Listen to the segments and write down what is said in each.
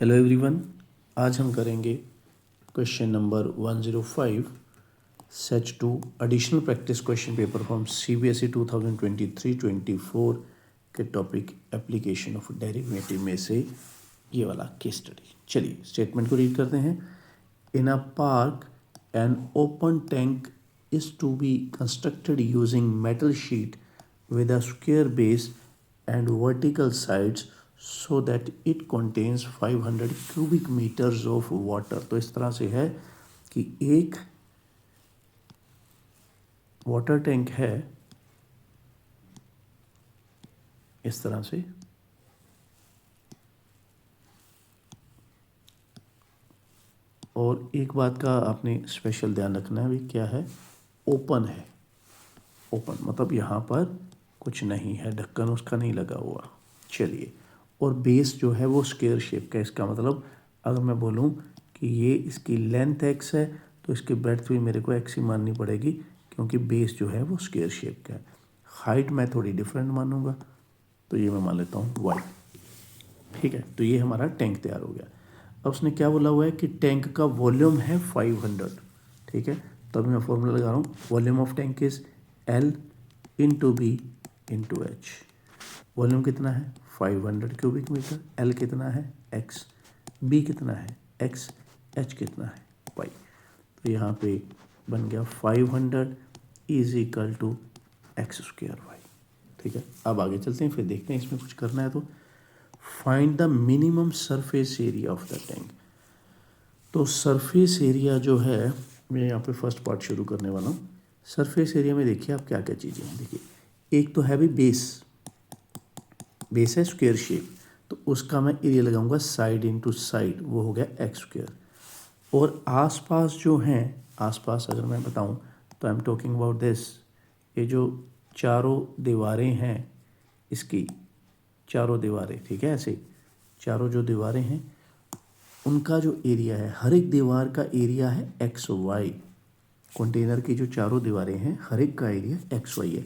Hello everyone, आज हम करेंगे question number 105 set 2 additional practice question paper from CBSE 2023-24 के टॉपिक एप्लीकेशन ऑफ डेरिवेटिव में से ये वाला केस स्टडी। चलिए स्टेटमेंट को रीड करते हैं। In a park an open tank is to be constructed using metal sheet with a square base and vertical sides so that it contains 500 cubic meters of water। तो इस तरह से है कि एक वाटर टैंक है इस तरह से, और एक बात का आपने स्पेशल ध्यान रखना है, भी क्या है, ओपन है। ओपन मतलब यहाँ पर कुछ नहीं है, ढक्कन उसका नहीं लगा हुआ। चलिए, और बेस जो है वो स्क्वायर शेप का। इसका मतलब अगर मैं बोलूँ कि ये इसकी लेंथ एक्स है तो इसकी ब्रेड्थ भी मेरे को एक्स ही माननी पड़ेगी, क्योंकि बेस जो है वो स्क्वायर शेप का है। हाइट मैं थोड़ी डिफरेंट मानूंगा, तो ये मैं मान लेता हूँ वाई। ठीक है, तो ये हमारा टैंक तैयार हो गया। अब उसने क्या बोला हुआ है कि टैंक का वॉल्यूम है 500। ठीक है, तो अभी मैं फॉर्मूला लगा रहा हूँ। Volume of tank is L into B into H. Volume कितना है 500 क्यूबिक मीटर, एल कितना है एक्स, बी कितना है एक्स, एच कितना है वाई। तो यहाँ पे बन गया 500 is equal to x square y. ठीक है, अब आगे चलते हैं, फिर देखते हैं इसमें कुछ करना है तो। Find the minimum surface area of the tank. तो सरफेस एरिया जो है, मैं यहाँ पे फर्स्ट पार्ट शुरू करने वाला हूँ। सरफेस एरिया में देखिए आप क्या क्या चीज़ें हैं। देखिए, एक तो है भी बेस, बेस है स्क्वायर शेप, तो उसका मैं एरिया लगाऊंगा साइड इनटू साइड, वो हो गया एक्स स्क्वायर। और आसपास जो हैं, आसपास अगर मैं बताऊं तो I am talking about this, ये जो चारों दीवारें हैं, इसकी चारों दीवारें, ठीक है, ऐसे चारों जो दीवारें हैं उनका जो एरिया है, हर एक दीवार का एरिया है एक्स वाई। कंटेनर की जो चारों दीवारें हैं हर एक का एरिया एक्स वाई है,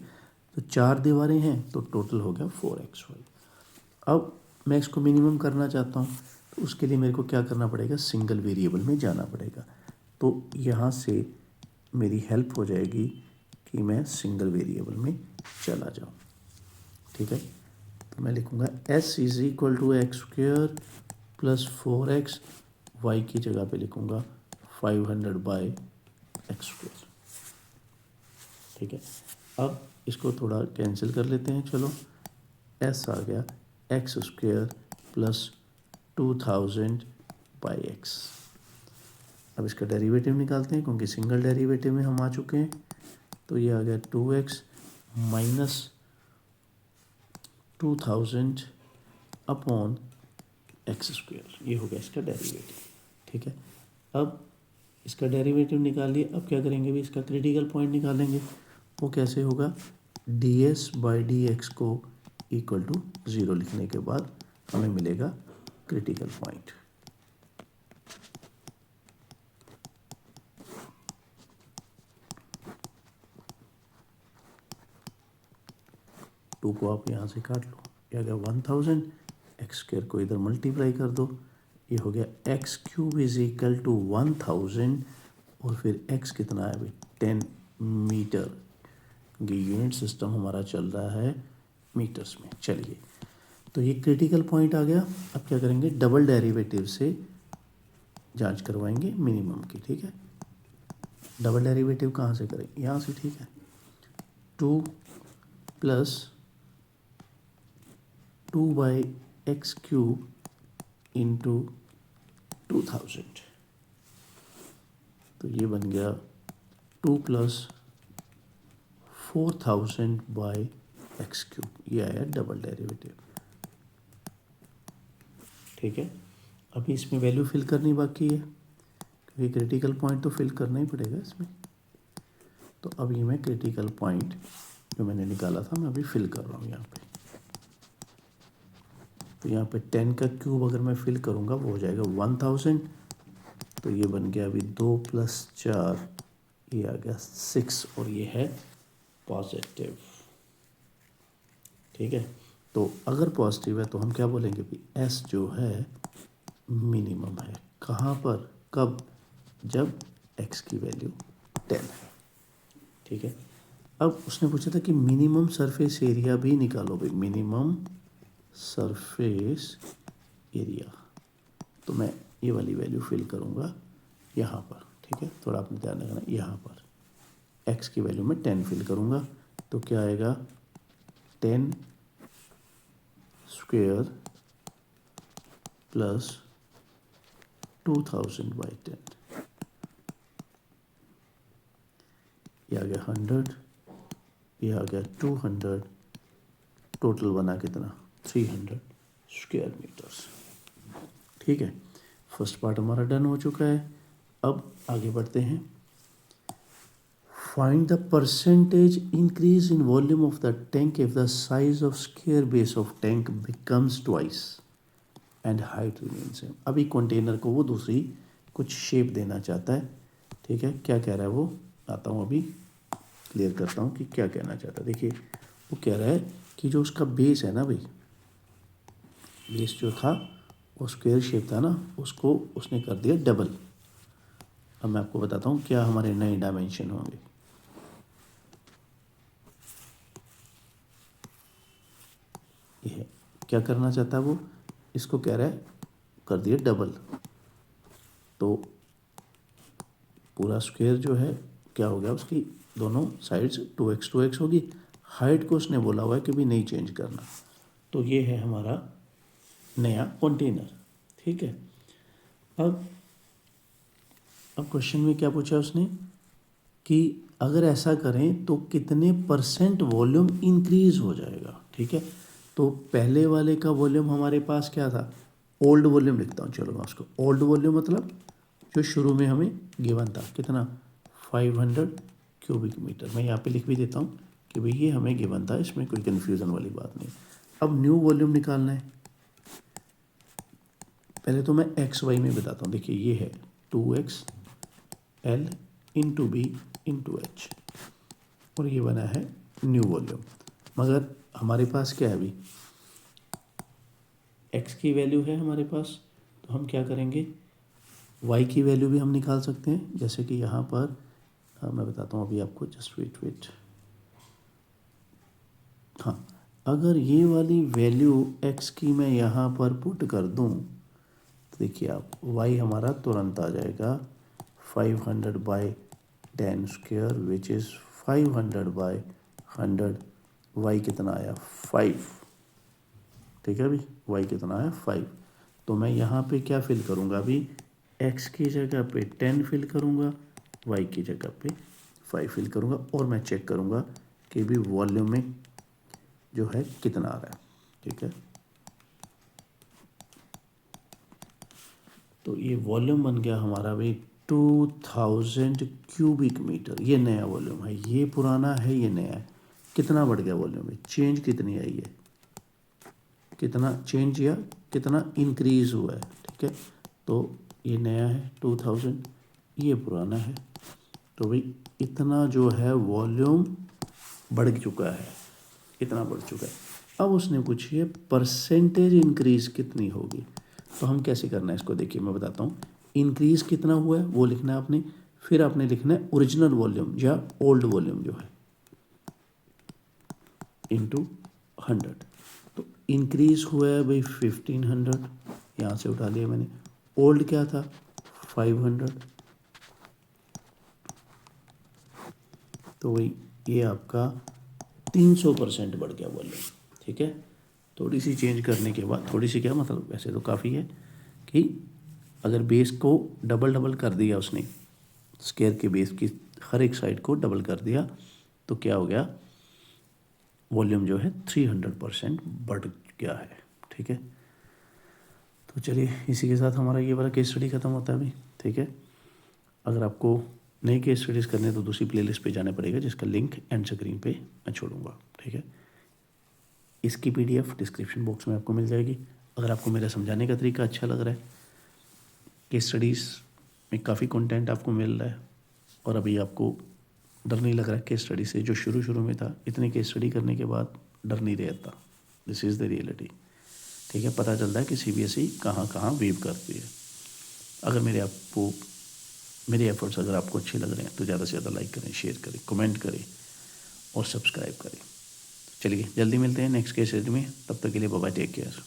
तो 4 दीवारें हैं तो टोटल हो गया 4xy। अब मैं इसको मिनिमम करना चाहता हूँ, तो उसके लिए मेरे को क्या करना पड़ेगा, सिंगल वेरिएबल में जाना पड़ेगा। तो यहाँ से मेरी हेल्प हो जाएगी कि मैं सिंगल वेरिएबल में चला जाऊँ। ठीक है, तो मैं लिखूँगा s is equal to x square plus 4x, y की जगह पे लिखूँगा 500 बाई एक्स स्क्वेयर। ठीक है, अब इसको थोड़ा कैंसिल कर लेते हैं। चलो, s आ गया x square plus 2000 by x. अब इसका डेरिवेटिव निकालते हैं, क्योंकि सिंगल डेरिवेटिव में हम आ चुके हैं। तो ये आ गया 2x minus 2000 upon x square, ये हो गया इसका डेरिवेटिव। ठीक है, अब इसका डेरिवेटिव निकाल लिए। अब क्या करेंगे भी, इसका क्रिटिकल पॉइंट निकालेंगे। वो कैसे होगा, D S by D x को इक्वल टू 0 लिखने के बाद हमें मिलेगा क्रिटिकल पॉइंट। टू को आप यहाँ से काट लो, ये आ गया 1000, एक्स स्क्वायर को इधर मल्टीप्लाई कर दो, ये हो गया x cube is equal to 1000, और फिर एक्स कितना है भाई 10 मीटर, क्योंकि यूनिट सिस्टम हमारा चल रहा है मीटर्स में। चलिए, तो ये क्रिटिकल पॉइंट आ गया। अब क्या करेंगे, डबल डेरिवेटिव से जांच करवाएंगे मिनिमम की। ठीक है, डबल डेरिवेटिव कहाँ से करें, यहाँ से। ठीक है, 2 plus 2 by x cube into 2000, तो ये बन गया 2 प्लस 4000 बाई एक्स क्यूब, ये आया डबल डेरिवेटिव। ठीक है, अभी इसमें वैल्यू फिल करनी बाकी है, क्योंकि क्रिटिकल पॉइंट तो फिल करना ही पड़ेगा इसमें। तो अभी मैं क्रिटिकल पॉइंट जो मैंने निकाला था मैं अभी फिल कर रहा हूँ यहाँ पे। तो यहाँ पे 10 का क्यूब अगर मैं फिल करूँगा वो हो जाएगा 1000, तो ये बन गया अभी 2 प्लस 4, ये आ गया 6, और ये है पॉजिटिव। ठीक है, तो अगर पॉजिटिव है तो हम क्या बोलेंगे भी, एस जो है मिनिमम है। कहाँ पर, कब, जब x की वैल्यू 10 है। ठीक है, अब उसने पूछा था कि मिनिमम सरफेस एरिया भी निकालो भाई, मिनिमम सरफेस एरिया। तो मैं ये वाली वैल्यू फिल करूँगा यहाँ पर। ठीक है, थोड़ा आपने ध्यान रखना, यहाँ पर x की वैल्यू में 10 फिल करूँगा तो क्या आएगा, 10 स्क्वेयर प्लस 2000/10, ये आ गया 100, ये आ गया 200, टोटल बना कितना 300 स्क्वायर मीटर्स। ठीक है, फर्स्ट पार्ट हमारा डन हो चुका है। अब आगे बढ़ते हैं। Find the percentage increase in volume of the tank if the size of square base of tank becomes twice and height remain same. अभी कंटेनर को वो दूसरी कुछ शेप देना चाहता है। ठीक है, क्या कह रहा है वो, आता हूँ अभी क्लियर करता हूँ कि क्या कहना चाहता है। देखिए, वो कह रहा है कि जो उसका बेस है ना भाई, बेस जो था वो स्क्वायर शेप था ना, उसको उसने कर दिया डबल। अब मैं आपको बताता हूँ क्या हमारे नए डायमेंशन होंगे। ये है, क्या करना चाहता है वो, इसको कह रहा है कर दिया डबल, तो पूरा स्क्वायर जो है क्या हो गया, उसकी दोनों साइड्स 2x होगी। हाइट को उसने बोला हुआ है कि भी नहीं चेंज करना। तो ये है हमारा नया कंटेनर। ठीक है, अब क्वेश्चन में क्या पूछा उसने कि अगर ऐसा करें तो कितने परसेंट वॉल्यूम इंक्रीज हो जाएगा। ठीक है, तो पहले वाले का वॉल्यूम हमारे पास क्या था, ओल्ड वॉल्यूम लिखता हूँ, चलो मैं उसको ओल्ड वॉल्यूम मतलब जो शुरू में हमें गिवन था कितना 500 क्यूबिक मीटर। मैं यहाँ पे लिख भी देता हूँ कि भाई ये हमें गिवन था, इसमें कोई कन्फ्यूज़न वाली बात नहीं। अब न्यू वॉल्यूम निकालना है। पहले तो मैं एक्स वाई में बताता हूँ। देखिए ये है 2x L into B into H, और ये बना है न्यू वॉल्यूम। मगर हमारे पास क्या है अभी, x की वैल्यू है हमारे पास, तो हम क्या करेंगे, y की वैल्यू भी हम निकाल सकते हैं। जैसे कि यहाँ पर मैं बताता हूँ अभी आपको, जस्ट वेट। हाँ, अगर ये वाली वैल्यू x की मैं यहाँ पर पुट कर दूँ तो देखिए आप, y हमारा तुरंत आ जाएगा 500/10 स्क्वायर विच इज़ 500/100। y कितना आया 5। ठीक है अभी y कितना आया 5। तो मैं यहाँ पे क्या फिल करूँगा अभी, x की जगह पे 10 फिल करूँगा, y की जगह पे 5 फिल करूँगा, और मैं चेक करूँगा कि भी वॉल्यूम में जो है कितना आ रहा है। ठीक है, तो ये वॉल्यूम बन गया हमारा भाई 2000 क्यूबिक मीटर। ये नया वॉल्यूम है, ये पुराना है, ये नया है। कितना बढ़ गया वॉल्यूम में, चेंज कितनी आई है, कितना चेंज या कितना इंक्रीज हुआ है। ठीक है, तो ये नया है 2000, ये पुराना है, तो भाई इतना जो है वॉल्यूम बढ़ चुका है, इतना बढ़ चुका है। अब उसने पूछी है परसेंटेज इंक्रीज कितनी होगी। तो हम कैसे करना है इसको, देखिए मैं बताता हूँ। इंक्रीज कितना हुआ है वो लिखना है आपने, फिर आपने लिखना है ओरिजिनल वॉल्यूम या ओल्ड वॉल्यूम जो है इंटू 100। तो इंक्रीज हुआ है भाई 1500, यहाँ से उठा लिया मैंने। ओल्ड क्या था 500, तो वही ये आपका 300% बढ़ गया वॉल्यूम। ठीक है, थोड़ी सी चेंज करने के बाद, थोड़ी सी क्या मतलब, वैसे तो काफ़ी है कि अगर बेस को डबल कर दिया उसने, स्क्वायर के बेस की हर एक साइड को डबल कर दिया, तो क्या हो गया, वॉल्यूम जो है 300% बढ़ गया है। ठीक है, तो चलिए इसी के साथ हमारा ये वाला केस स्टडी ख़त्म होता है अभी। ठीक है, अगर आपको नई केस स्टडीज़ करने हैं तो दूसरी प्लेलिस्ट पे जाना पड़ेगा, जिसका लिंक एंड स्क्रीन पे मैं छोड़ूंगा। ठीक है, इसकी PDF डिस्क्रिप्शन बॉक्स में आपको मिल जाएगी। अगर आपको मेरा समझाने का तरीका अच्छा लग रहा है, केस स्टडीज़ में काफ़ी कंटेंट आपको मिल रहा है, और अभी आपको डर नहीं लग रहा है केस स्टडी से, जो शुरू में था, इतने केस स्टडी करने के बाद डर नहीं रहता। This is the reality. ठीक है, पता चलता है कि CBSE कहाँ कहाँ वेव करती है। अगर मेरे एफर्ट्स अगर आपको अच्छे लग रहे हैं तो ज़्यादा से ज़्यादा लाइक करें, शेयर करें, कमेंट करें और सब्सक्राइब करें। चलिए जल्दी मिलते हैं नेक्स्ट केस में, तब तक के लिए बाय बाय, टेक केयर।